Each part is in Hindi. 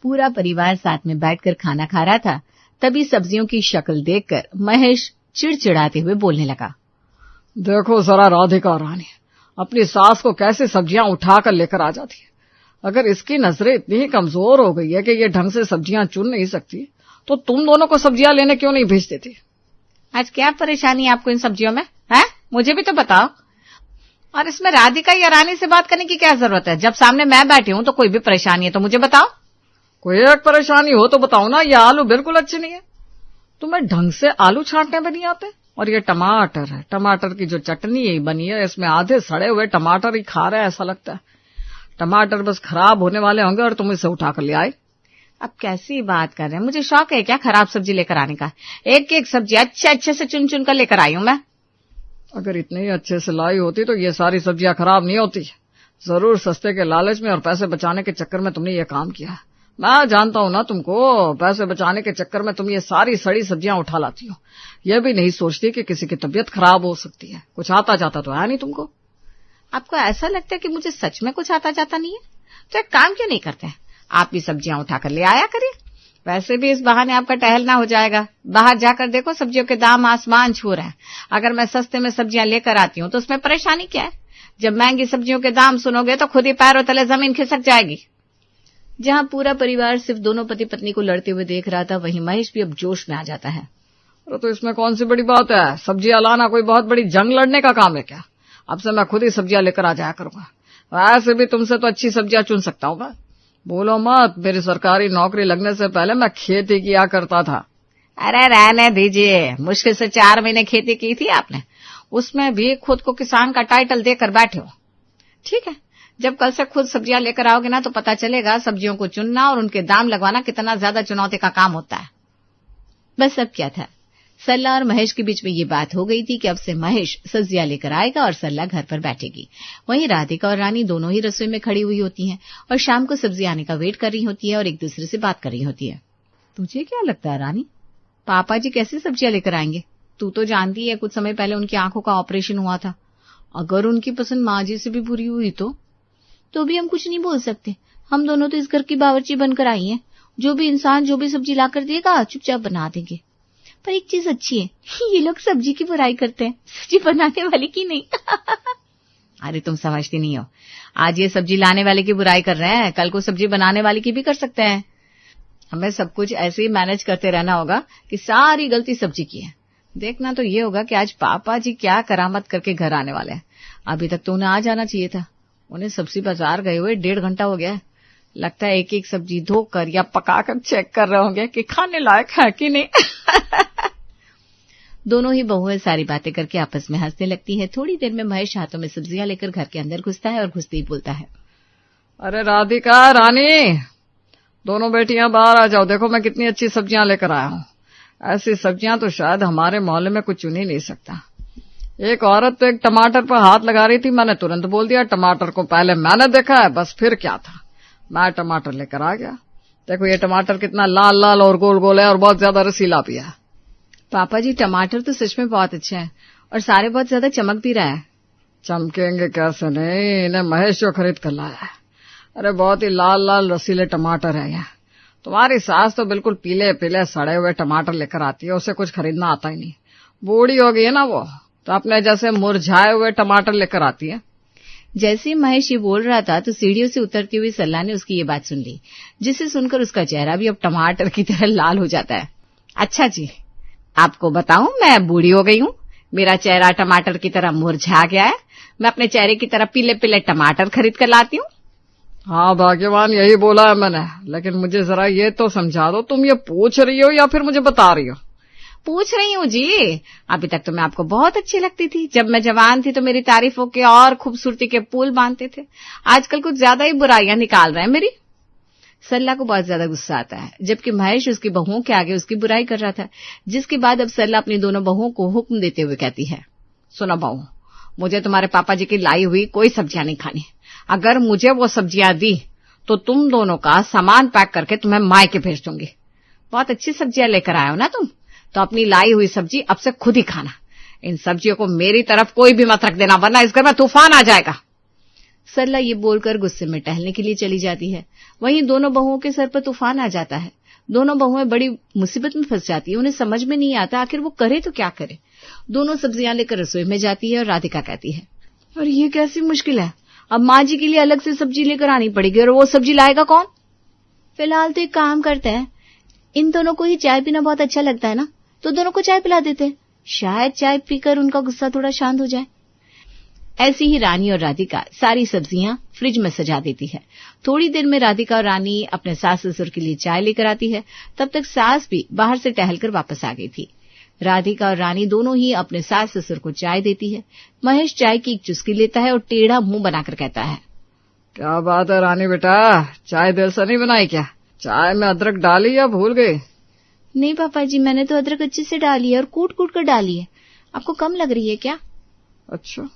पूरा परिवार साथ में बैठकर खाना खा रहा था। तभी सब्जियों की शक्ल देखकर महेश चिड़चिड़ाते हुए बोलने लगा। देखो जरा राधिका रानी अपनी सास को कैसे सब्जियां उठाकर लेकर आ जाती है। अगर इसकी नजरें इतनी ही कमजोर हो गई है कि ये ढंग से सब्जियां चुन नहीं सकती, तो तुम दोनों को सब्जियां लेने क्यों नहीं भेज देती? आज क्या परेशानी है आपको इन सब्जियों में, है? मुझे भी तो बताओ। और इसमें राधिका या रानी से बात करने की क्या जरूरत है? जब सामने मैं बैठी हूं तो कोई भी परेशानी है तो मुझे बताओ। कोई एक परेशानी हो तो बताओ ना। ये आलू बिल्कुल अच्छे नहीं है, तुम्हें ढंग से आलू छांटने में नहीं आते। और ये टमाटर है, टमाटर की जो चटनी बनी है इसमें आधे सड़े हुए टमाटर ही खा रहे हैं, ऐसा लगता है। टमाटर बस खराब होने वाले होंगे और तुम इसे उठाकर ले आए। अब कैसी बात कर रहे हैं? मुझे शौक है क्या खराब सब्जी लेकर आने का? एक एक सब्जी अच्छे से चुन चुन कर लेकर आई हूं मैं। अगर इतने ही अच्छे से लाई होती तो ये सारी सब्जियां खराब नहीं होती। जरूर सस्ते के लालच में और पैसे बचाने के चक्कर में तुमने ये काम किया। मैं जानता हूं ना तुमको, पैसे बचाने के चक्कर में तुम ये सारी सड़ी सब्जियां उठा लाती हो। ये भी नहीं सोचती कि किसी की तबीयत खराब हो सकती है। कुछ आता जाता तो है नहीं तुमको। आपको ऐसा लगता है कि मुझे सच में कुछ आता जाता नहीं है? तो एक काम क्यों नहीं करते हैं, आप भी सब्जियां उठाकर ले आया करिए। वैसे भी इस बहाने आपका टहलना हो जाएगा। बाहर जाकर देखो, सब्जियों के दाम आसमान छू रहे हैं। अगर मैं सस्ते में सब्जियां लेकर आती हूं तो उसमें परेशानी क्या है? जब महंगी सब्जियों के दाम सुनोगे तो खुद ही पैरों तले जमीन खिसक जाएगी। जहां पूरा परिवार सिर्फ दोनों पति पत्नी को लड़ते हुए देख रहा था, वहीं महेश भी अब जोश में आ जाता है। अरे तो इसमें कौन सी बड़ी बात है? सब्जियां लाना कोई बहुत बड़ी जंग लड़ने का काम है क्या? अब से मैं खुद ही सब्जियां लेकर आ जाया करूंगा। वैसे भी तुमसे तो अच्छी सब्जियां चुन सकता हूं मैं। बोलो मत, मेरी सरकारी नौकरी लगने से पहले मैं खेती किया करता था। अरे रहने दीजिए, मुश्किल से 4 महीने खेती की थी आपने, उसमें भी खुद को किसान का टाइटल देकर बैठे हो। ठीक है, जब कल से खुद सब्जियां लेकर आओगे ना तो पता चलेगा सब्जियों को चुनना और उनके दाम लगवाना कितना ज्यादा चुनौती का काम होता है। बस अब क्या था, सरला और महेश के बीच में ये बात हो गई थी कि अब से महेश सब्जियां लेकर आएगा और सरला घर पर बैठेगी। वहीं राधिका और रानी दोनों ही रसोई में खड़ी हुई होती हैं और शाम को सब्जी आने का वेट कर रही होती है और एक दूसरे से बात कर रही होती है। तुझे क्या लगता है रानी, पापा जी कैसे सब्जियां लेकर आएंगे? तू तो जानती है कुछ समय पहले उनकी आंखों का ऑपरेशन हुआ था। अगर उनकी पसंद माँ जी से भी बुरी हुई तो भी हम कुछ नहीं बोल सकते। हम दोनों तो इस घर की बावर्ची बनकर आई हैं। जो भी इंसान जो भी सब्जी लाकर देगा चुपचाप बना देंगे। पर एक चीज अच्छी है, ये लोग सब्जी की बुराई करते हैं, सब्जी बनाने वाले की नहीं। अरे तुम समझती नहीं हो, आज ये सब्जी लाने वाले की बुराई कर रहे हैं, कल को सब्जी बनाने वाले की भी कर सकते हैं। हमें सब कुछ ऐसे ही मैनेज करते रहना होगा कि सारी गलती सब्जी की है। देखना तो ये होगा कि आज पापा जी क्या करामत करके घर आने वाले हैं। अभी तक तो उन्हें आ जाना चाहिए था। उन्हें सब्जी बाजार गए हुए 1.5 घंटा हो गया है। लगता है एक एक सब्जी धोकर या पकाकर चेक कर रहे होंगे कि खाने लायक है कि नहीं। दोनों ही बहुएं सारी बातें करके आपस में हंसने लगती हैं। थोड़ी देर में महेश हाथों में सब्जियां लेकर घर के अंदर घुसता है और घुसते ही बोलता है, अरे राधिका रानी, दोनों बेटियां बाहर आ जाओ। देखो मैं कितनी अच्छी सब्जियां लेकर आया हूं। ऐसी सब्जियां तो शायद हमारे मोहल्ले में कुछ चुन ही नहीं सकता। एक औरत तो एक टमाटर पर हाथ लगा रही थी, मैंने तुरंत बोल दिया टमाटर को पहले मैंने देखा है। बस फिर क्या था, मैं टमाटर लेकर आ गया। देखो ये टमाटर कितना लाल लाल और गोल गोल है और बहुत ज्यादा रसीला भी है। पापा जी टमाटर तो सच में बहुत अच्छे हैं और सारे बहुत ज्यादा चमक भी रहा है। चमकेंगे कैसे नहीं, इन्हें महेश जो खरीद कर लाया है। अरे बहुत ही लाल लाल रसीले टमाटर है ये। तुम्हारी सास तो बिल्कुल पीले पीले सड़े हुए टमाटर लेकर आती है, उसे कुछ खरीदना आता ही नहीं। बूढ़ी हो गई है ना वो, तो अपने जैसे मुरझाए हुए टमाटर लेकर आती है। जैसे महेश ये बोल रहा था तो सीढ़ियों से उतरती हुई सरला ने उसकी ये बात सुन ली, जिसे सुनकर उसका चेहरा भी अब टमाटर की तरह लाल हो जाता है। अच्छा जी, आपको बताऊं मैं बूढ़ी हो गई हूं, मेरा चेहरा टमाटर की तरह मुरझा गया है। मैं अपने चेहरे की तरह पीले पीले टमाटर खरीद कर लाती हूँ। हाँ भाग्यवान, यही बोला है मैंने। लेकिन मुझे जरा ये तो समझा दो, तुम ये पूछ रही हो या फिर मुझे बता रही हो? पूछ रही हूँ जी। अभी तक तो मैं आपको बहुत अच्छी लगती थी। जब मैं जवान थी तो मेरी तारीफों के और खूबसूरती के पुल बांधते थे। आजकल कुछ ज्यादा ही बुराइयां निकाल रहे हैं मेरी। सरला को बहुत ज्यादा गुस्सा आता है, जबकि महेश उसकी बहुओं के आगे उसकी बुराई कर रहा था। जिसके बाद अब सरला अपनी दोनों बहुओं को हुक्म देते हुए कहती है, सुनो बहू, मुझे तुम्हारे पापा जी की लाई हुई कोई सब्जियां नहीं खानी। अगर मुझे वो सब्जियां दी तो तुम दोनों का सामान पैक करके तुम्हें मायके भेज दूंगी। बहुत अच्छी सब्जियां लेकर आए हो ना तुम, तो अपनी लाई हुई सब्जी अब से खुद ही खाना। इन सब्जियों को मेरी तरफ कोई भी मत रख देना, वरना इस घर में तूफान आ जाएगा। सरला ये बोलकर गुस्से में टहलने के लिए चली जाती है। वहीं दोनों बहुओं के सर पर तूफान आ जाता है। दोनों बहुएं बड़ी मुसीबत में फंस जाती है। उन्हें समझ में नहीं आता आखिर वो करे तो क्या करे। दोनों सब्जियां लेकर रसोई में जाती है और राधिका कहती है, और ये कैसी मुश्किल है, अब माँ जी के लिए अलग से सब्जी लेकर आनी पड़ेगी और वो सब्जी लाएगा कौन। फिलहाल तो एक काम करते हैं, इन दोनों को ही चाय पीना बहुत अच्छा लगता है ना, तो दोनों को चाय पिला देते हैं, शायद चाय पीकर उनका गुस्सा थोड़ा शांत हो जाए। ऐसी ही रानी और राधिका सारी सब्जियां फ्रिज में सजा देती है। थोड़ी देर में राधिका और रानी अपने सास ससुर के लिए चाय लेकर आती है। तब तक सास भी बाहर से टहलकर वापस आ गई थी। राधिका और रानी दोनों ही अपने सास ससुर को चाय देती है। महेश चाय की एक चुस्की लेता है और टेढ़ा मुंह बनाकर कहता है, क्या बात है रानी बेटा, चाय देर से नहीं बनाई क्या? चाय में अदरक डाली या भूल गई? नहीं पापा जी, मैंने तो अदरक अच्छे से डाली है और कूट कूट कर डाली है। आपको कम लग रही है क्या? अच्छा,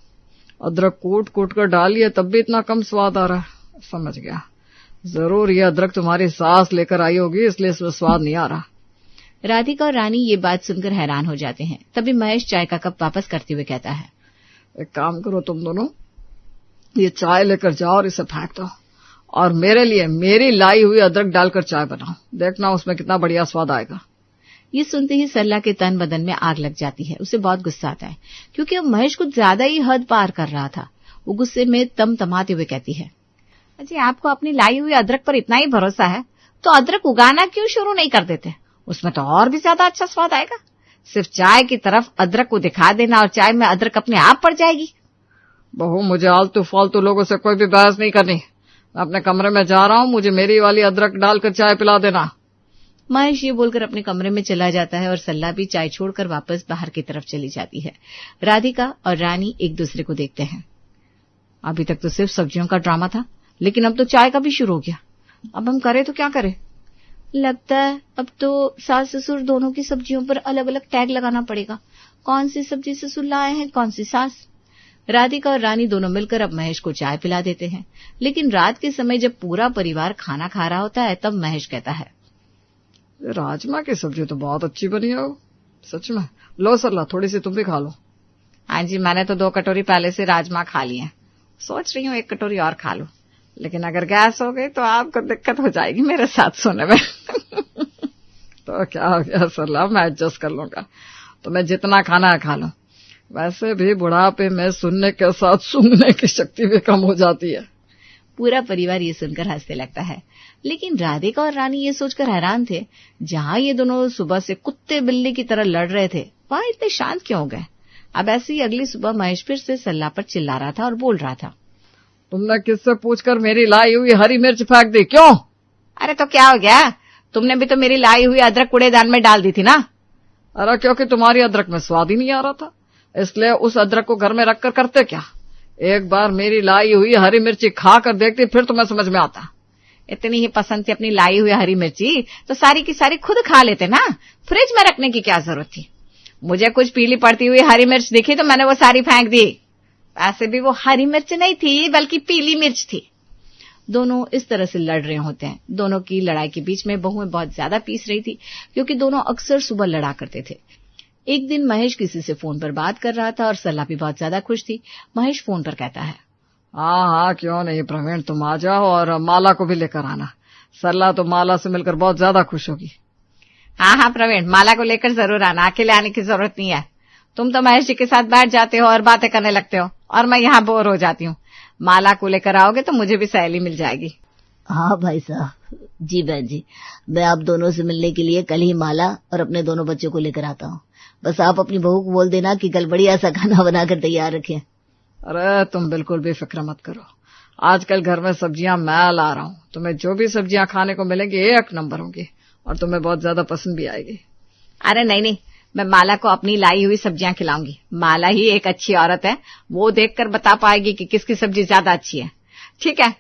अदरक कूट कूट कर डाली है तब भी इतना कम स्वाद आ रहा है। समझ गया, जरूर ये अदरक तुम्हारी सास लेकर आई होगी, इसलिए इसमें स्वाद नहीं आ रहा। राधिका और रानी ये बात सुनकर हैरान हो जाते हैं। तभी महेश चाय का कप वापस करते हुए कहता है, एक काम करो तुम दोनों, ये चाय लेकर जाओ और इसे फेंक दो और मेरे लिए मेरी लाई हुई अदरक डालकर चाय बनाओ, देखना उसमें कितना बढ़िया स्वाद आएगा। ये सुनते ही सरला के तन बदन में आग लग जाती है। उसे बहुत गुस्सा आता है क्योंकि अब महेश कुछ ज्यादा ही हद पार कर रहा था। वो गुस्से में तमतमाते हुए कहती है, अजी आपको अपनी लाई हुई अदरक पर इतना ही भरोसा है तो अदरक उगाना क्यों शुरू नहीं कर देते, उसमें तो और भी ज्यादा अच्छा स्वाद आएगा। सिर्फ चाय की तरफ अदरक को दिखा देना और चाय में अदरक अपने आप पड़ जाएगी। बहू, मुझे आलतू फालतू लोगों से कोई भी बहस नहीं करनी। मैं अपने कमरे में जा रहा हूँ, मुझे मेरी वाली अदरक डालकर चाय पिला देना। महेश ये बोलकर अपने कमरे में चला जाता है और सरला भी चाय छोड़कर वापस बाहर की तरफ चली जाती है। राधिका और रानी एक दूसरे को देखते हैं। अभी तक तो सिर्फ सब्जियों का ड्रामा था, लेकिन अब तो चाय का भी शुरू हो गया। अब हम करें तो क्या करें? लगता है अब तो सास ससुर दोनों की सब्जियों पर अलग अलग टैग लगाना पड़ेगा। कौन सी सब्जी ससुर लाए हैं, कौन सी सास। राधिका और रानी दोनों मिलकर अब महेश को चाय पिला देते हैं। लेकिन रात के समय जब पूरा परिवार खाना खा रहा होता है तब महेश कहता है, राजमा की सब्जी तो बहुत अच्छी बनी है सच में। लो सरला, थोड़ी सी तुम भी खा लो। हाँ जी, मैंने तो 2 कटोरी पहले से राजमा खा लिए हैं, सोच रही हूँ 1 कटोरी और खा लूं, लेकिन अगर गैस हो गई तो आपको दिक्कत हो जाएगी मेरे साथ सोने में। तो क्या हो गया सरला, मैं एडजस्ट कर लूंगा, तुम्हें जितना खाना है खा लो। वैसे भी बुढ़ापे में सुनने के साथ सूंघने की शक्ति भी कम हो जाती है। पूरा परिवार ये सुनकर हंसने लगता है। लेकिन राधिका और रानी ये सोचकर हैरान थे, जहां ये दोनों सुबह से कुत्ते बिल्ली की तरह लड़ रहे थे वहां इतने शांत क्यों हो गए। अब ऐसे ही अगली सुबह महेश फिर से सरला पर चिल्ला रहा था और बोल रहा था, तुमने किससे पूछकर मेरी लाई हुई हरी मिर्च फेंक दी, क्यों? अरे तो क्या हो गया, तुमने भी तो मेरी लाई हुई अदरक कूड़ेदान में डाल दी थी ना। अरे क्योंकि तुम्हारी अदरक में स्वाद ही नहीं आ रहा था, इसलिए उस अदरक को घर में रखकर करते क्या। एक बार मेरी लाई हुई हरी मिर्ची खा कर देखती, फिर तुम्हें समझ में आता। इतनी ही पसंद थी अपनी लाई हुई हरी मिर्ची तो सारी की सारी खुद खा लेते ना, फ्रिज में रखने की क्या जरूरत थी। मुझे कुछ पीली पड़ती हुई हरी मिर्च दिखी तो मैंने वो सारी फेंक दी। वैसे भी वो हरी मिर्च नहीं थी बल्कि पीली मिर्च थी। दोनों इस तरह से लड़ रहे होते हैं। दोनों की लड़ाई के बीच में बहुएं बहुत ज्यादा पीस रही थी क्योंकि दोनों अक्सर सुबह लड़ा करते थे। एक दिन महेश किसी से फोन पर बात कर रहा था और सरला भी बहुत ज्यादा खुश थी। महेश फोन पर कहता है, हाँ क्यों नहीं प्रवीण, तुम आ जाओ और माला को भी लेकर आना। सरला तो माला से मिलकर बहुत ज्यादा खुश होगी। हाँ प्रवीण, माला को लेकर जरूर आना, अकेले आने की जरूरत नहीं है। तुम तो महेश जी के साथ बैठ जाते हो और बातें करने लगते हो और मैं यहाँ बोर हो जाती हूँ। माला को लेकर आओगे तो मुझे भी सहेली मिल जाएगी। हाँ भाई साहब, जी बहन जी, मैं आप दोनों से मिलने के लिए कल ही माला और अपने दोनों बच्चों को लेकर आता हूँ। बस आप अपनी बहू को बोल देना कि कल बढ़िया सा खाना बनाकर तैयार रखें। अरे तुम बिल्कुल भी फिक्र मत करो, आजकल घर में सब्जियां मैं ला रहा हूँ। तुम्हें जो भी सब्जियां खाने को मिलेंगी 1 नंबर होंगी और तुम्हें बहुत ज्यादा पसंद भी आएगी। अरे नहीं, मैं माला को अपनी लाई हुई सब्जियां खिलाऊंगी। माला ही एक अच्छी औरत है, वो देखकर बता पाएगी कि किसकी सब्जी ज्यादा अच्छी है। ठीक है,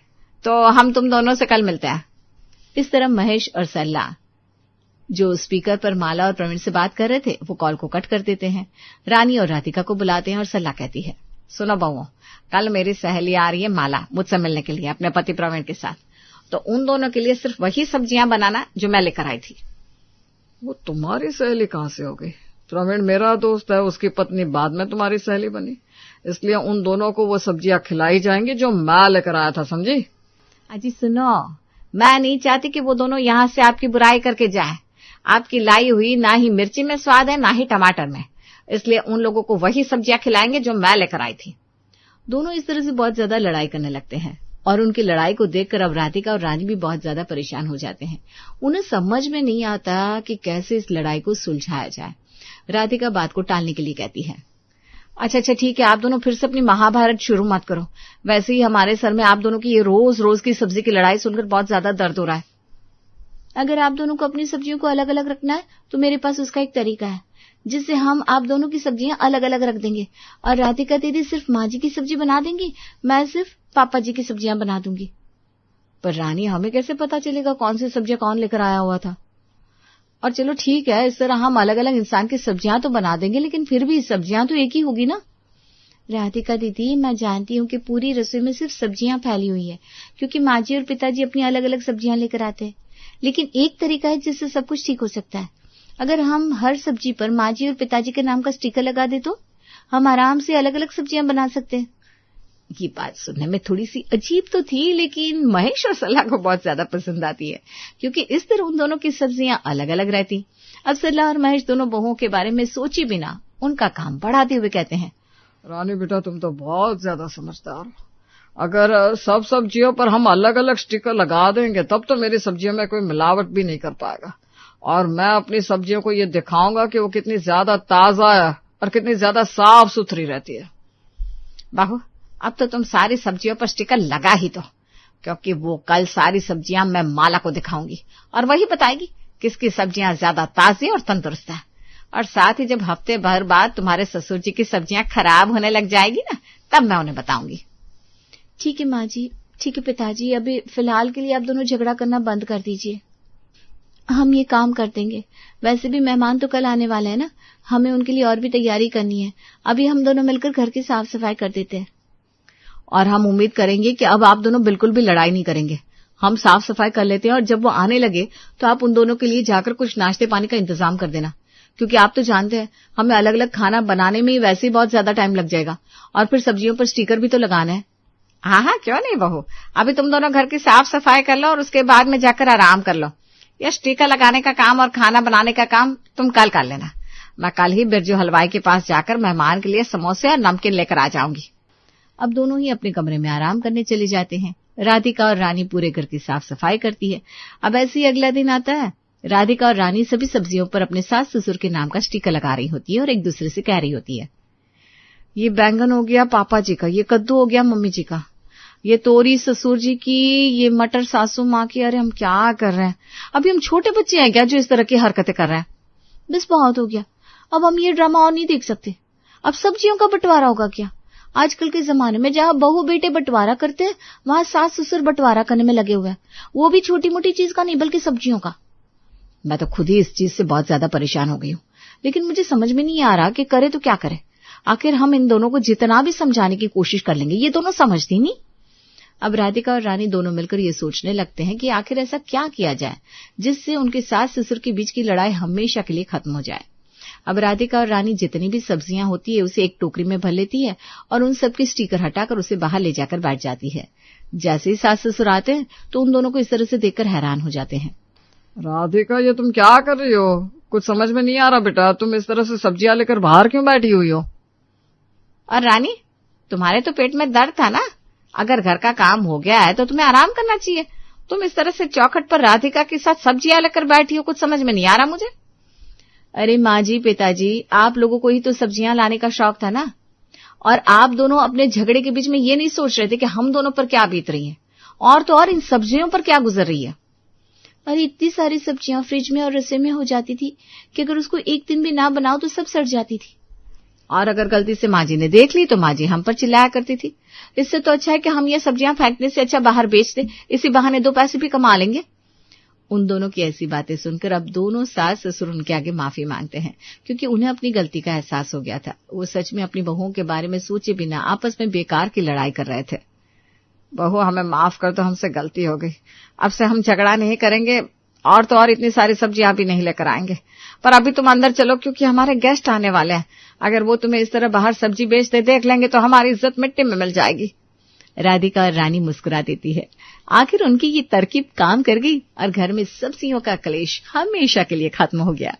तो हम तुम दोनों से कल मिलते हैं। इस तरह महेश और सरला जो स्पीकर पर माला और प्रवीण से बात कर रहे थे वो कॉल को कट कर देते हैं। रानी और राधिका को बुलाते हैं और सरला कहती है, सुनो बहुओं, कल मेरी सहेली आ रही है माला मुझसे मिलने के लिए अपने पति प्रवीण के साथ, तो उन दोनों के लिए सिर्फ वही सब्जियां बनाना जो मैं लेकर आई थी। वो तुम्हारी सहेली कहाँ से हो गई? प्रवीण मेरा दोस्त है, उसकी पत्नी बाद में तुम्हारी सहेली बनी। इसलिए उन दोनों को वो सब्जियां खिलाई जाएंगी जो मैं लेकर आया था, समझी? अजी सुनो, मैं नहीं चाहती कि वो दोनों यहाँ से आपकी बुराई करके जाएं। आपकी लाई हुई ना ही मिर्ची में स्वाद है ना ही टमाटर में, इसलिए उन लोगों को वही सब्जियां खिलाएंगे जो मैं लेकर आई थी। दोनों इस तरह से बहुत ज्यादा लड़ाई करने लगते हैं और उनकी लड़ाई को देखकर अब राधिका और रानी भी बहुत ज्यादा परेशान हो जाते हैं। उन्हें समझ में नहीं आता कि कैसे इस लड़ाई को सुलझाया जाए। राधिका बात को टालने के लिए कहती है, अच्छा ठीक है, आप दोनों फिर से अपनी महाभारत शुरू मत करो। वैसे ही हमारे सर में आप दोनों की ये रोज रोज की सब्जी की लड़ाई सुनकर बहुत ज्यादा दर्द हो रहा है। अगर आप दोनों को अपनी सब्जियों को अलग अलग रखना है तो मेरे पास उसका एक तरीका है, जिससे हम आप दोनों की सब्जियां अलग अलग रख देंगे और राधिका दीदी सिर्फ माँ जी की सब्जी बना देंगी, मैं सिर्फ पापा जी की सब्जियां बना दूंगी। पर रानी, हमें कैसे पता चलेगा कौन सी सब्जियां कौन लेकर आया हुआ था? और चलो ठीक है, इस तरह हम अलग अलग इंसान की सब्जियां तो बना देंगे, लेकिन फिर भी सब्जियां तो एक ही होगी ना। राधिका दीदी, मैं जानती हूँ कि पूरी रसोई में सिर्फ सब्जियां फैली हुई है, क्योंकि माँ जी और पिताजी अपनी अलग अलग सब्जियां लेकर आते हैं। लेकिन एक तरीका है जिससे सब कुछ ठीक हो सकता है। अगर हम हर सब्जी पर माँ जी और पिताजी के नाम का स्टिकर लगा दे तो हम आराम से अलग अलग सब्जियां बना सकते हैं। ये बात सुनने में थोड़ी सी अजीब तो थी, लेकिन महेश और सलाह को बहुत ज्यादा पसंद आती है, क्योंकि इस तरह उन दोनों की सब्जियां अलग अलग रहती। अब सलाह और महेश दोनों बहुओं के बारे में सोची बिना उनका काम बढ़ाते हुए कहते हैं, रानी बेटा, तुम तो बहुत ज्यादा समझदार। अगर सब सब्जियों पर हम अलग अलग स्टिकर लगा देंगे तब तो मेरी सब्जियों में कोई मिलावट भी नहीं कर पाएगा, और मैं अपनी सब्जियों को ये दिखाऊंगा कि वो कितनी ज्यादा ताजा है और कितनी ज्यादा साफ सुथरी रहती है। बाहू, अब तो तुम सारी सब्जियों पर स्टिकर लगा ही दो, क्योंकि वो कल सारी सब्जियां मैं माला को दिखाऊंगी और वही बताएगी किसकी सब्जियां ज्यादा ताजी और तंदुरुस्त है। और साथ ही जब हफ्ते भर बाद तुम्हारे ससुर जी की सब्जियां खराब होने लग जाएगी ना, तब मैं उन्हें बताऊंगी। ठीक है माँ जी, ठीक है पिताजी, अभी फिलहाल के लिए आप दोनों झगड़ा करना बंद कर दीजिए, हम ये काम कर देंगे। वैसे भी मेहमान तो कल आने वाले हैं ना, हमें उनके लिए और भी तैयारी करनी है। अभी हम दोनों मिलकर घर की साफ सफाई कर देते हैं, और हम उम्मीद करेंगे कि अब आप दोनों बिल्कुल भी लड़ाई नहीं करेंगे। हम साफ सफाई कर लेते हैं और जब वो आने लगे तो आप उन दोनों के लिए जाकर कुछ नाश्ते पानी का इंतजाम कर देना, क्योंकि आप तो जानते हैं हमें अलग अलग खाना बनाने में ही वैसे ही बहुत ज्यादा टाइम लग जाएगा, और फिर सब्जियों पर स्टिकर भी तो लगाना है। हाँ, क्यों नहीं बहू, अभी तुम दोनों घर की साफ सफाई कर लो और उसके बाद में जाकर आराम कर लो। यह स्टिकर लगाने का काम और खाना बनाने का काम तुम कल कर लेना। मैं कल ही बिरजू हलवाई के पास जाकर मेहमान के लिए समोसे और नमकीन लेकर आ जाऊंगी। अब दोनों ही अपने कमरे में आराम करने चले जाते हैं। राधिका और रानी पूरे घर की साफ सफाई करती है। अब ऐसे ही अगला दिन आता है। राधिका और रानी सभी सब्जियों पर अपने सास ससुर के नाम का स्टिकर लगा रही होती है और एक दूसरे से कह रही होती है, ये बैंगन हो गया पापा जी का, ये कद्दू हो गया मम्मी जी का, ये तोरी ससुर जी की, ये मटर सासू माँ की। अरे हम क्या कर रहे हैं, अभी हम छोटे बच्चे हैं क्या जो इस तरह की हरकतें कर रहे हैं? बस बहुत हो गया, अब हम ये ड्रामा और नहीं देख सकते। अब सब्जियों का बंटवारा होगा क्या? आजकल के जमाने में जहाँ बहू बेटे बंटवारा करते हैं, वहां सास ससुर बंटवारा करने में लगे हुए हैं, वो भी छोटी मोटी चीज का नहीं बल्कि सब्जियों का। मैं तो खुद ही इस चीज से बहुत ज्यादा परेशान हो गई हूँ, लेकिन मुझे समझ में नहीं आ रहा कि करे तो क्या करे। आखिर हम इन दोनों को जितना भी समझाने की कोशिश कर लेंगे, ये दोनों समझती नहीं। अब राधिका और रानी दोनों मिलकर ये सोचने लगते हैं कि आखिर ऐसा क्या किया जाए जिससे उनके सास ससुर के बीच की लड़ाई हमेशा के लिए खत्म हो जाए। अब राधिका और रानी जितनी भी सब्जियां होती है उसे एक टोकरी में भर लेती है और उन सब की स्टिकर हटाकर उसे बाहर ले जाकर बैठ जाती है। जैसे ही सास ससुर आते हैं तो उन दोनों को इस तरह से देखकर हैरान हो जाते हैं। राधिका, ये तुम क्या कर रही हो? कुछ समझ में नहीं आ रहा बेटा, तुम इस तरह से सब्जियां लेकर बाहर क्यों बैठी हुई हो? और रानी, तुम्हारे तो पेट में दर्द था ना, अगर घर का काम हो गया है तो तुम्हें आराम करना चाहिए। तुम इस तरह से चौखट पर राधिका के साथ सब्जियां लेकर बैठी हो, कुछ समझ में नहीं आ रहा मुझे। अरे माँ जी पिताजी, आप लोगों को ही तो सब्जियां लाने का शौक था ना, और आप दोनों अपने झगड़े के बीच में ये नहीं सोच रहे थे कि हम दोनों पर क्या बीत रही है, और तो और इन सब्जियों पर क्या गुजर रही है। अरे इतनी सारी सब्जियां फ्रिज में और रसोई में हो जाती थी कि अगर उसको एक दिन भी ना बनाओ तो सब सड़ जाती थी, और अगर गलती से माँ जी ने देख ली तो माँ जी हम पर चिल्लाया करती थी। इससे तो अच्छा है कि हम ये सब्जियां फेंकने से अच्छा बाहर बेच दे, इसी बहाने 2 पैसे भी कमा लेंगे। उन दोनों की ऐसी बातें सुनकर अब दोनों सास ससुर उनके आगे माफी मांगते हैं, क्योंकि उन्हें अपनी गलती का एहसास हो गया था। वो सच में अपनी बहुओं के बारे में सोचे बिना आपस में बेकार की लड़ाई कर रहे थे। बहू, हमें माफ कर दो, हमसे गलती हो गई, अब से हम झगड़ा नहीं करेंगे और तो और इतनी सारी सब्जियां भी नहीं लेकर आएंगे। पर अभी तुम अंदर चलो, क्योंकि हमारे गेस्ट आने वाले हैं। अगर वो तुम्हें इस तरह बाहर सब्जी बेचते देख लेंगे तो हमारी इज्जत मिट्टी में मिल जाएगी। राधिका और रानी मुस्कुरा देती है। आखिर उनकी ये तरकीब काम कर गई और घर में सब्जियों का कलेश हमेशा के लिए खत्म हो गया।